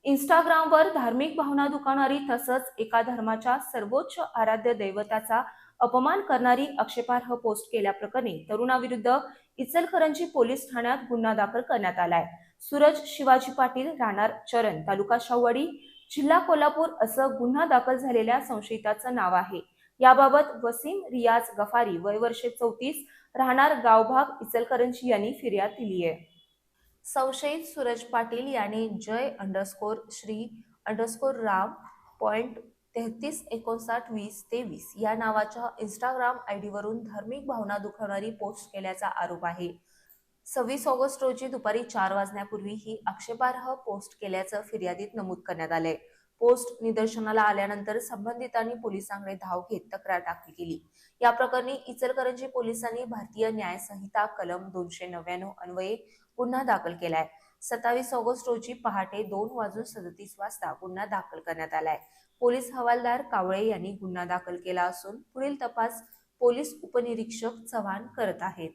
इंस्टाग्रामवर धार्मिक भावना दुखावणारी तसंच एका धर्माच्या सर्वोच्च आराध्य दैवताचा अपमान करणारी आक्षेपार्ह पोस्ट केल्याप्रकरणी तरुणाविरुद्ध इचलकरंजी पोलीस ठाण्यात गुन्हा दाखल करण्यात आलाय। सूरज शिवाजी पाटील, राहणार चरण, तालुका शाहूवाडी, जिल्हा कोल्हापूर असं गुन्हा दाखल झालेल्या संशयिताचं नाव आहे। याबाबत वसीम रियाज गफारी, वय वर्षे 34, राहणार गावभाग इचलकरंजी यांनी फिर्याद दिली आहे। संशयित सूरज पाटील यांनी जय_राम.राम.33592023 या नावाच्या इंस्टाग्राम आयडीवरून धार्मिक भावना दुखावणारी पोस्ट केल्याचा आरोप आहे। 26 ऑगस्ट रोजी दुपारी 4 वाजण्यापूर्वी ही आक्षेपार्ह पोस्ट केल्याचं फिर्यादीत नमूद करण्यात आलंय। पोस्ट निदर्शनाला आल्यानंतर संबंधितांनी पोलिसांकडे धाव घेत तक्रार दाखल केली। या प्रकरणी इचलकरंजी पोलिसांनी भारतीय न्याय संहिता कलम 299 अन्वये गुन्हा दाखल केलाय। 27 ऑगस्ट रोजी पहाटे 2:37 वाजता गुन्हा दाखल करण्यात आलाय। पोलीस हवालदार कावळे यांनी गुन्हा दाखल केला असून पुढील तपास पोलीस उपनिरीक्षक चव्हाण करत आहेत।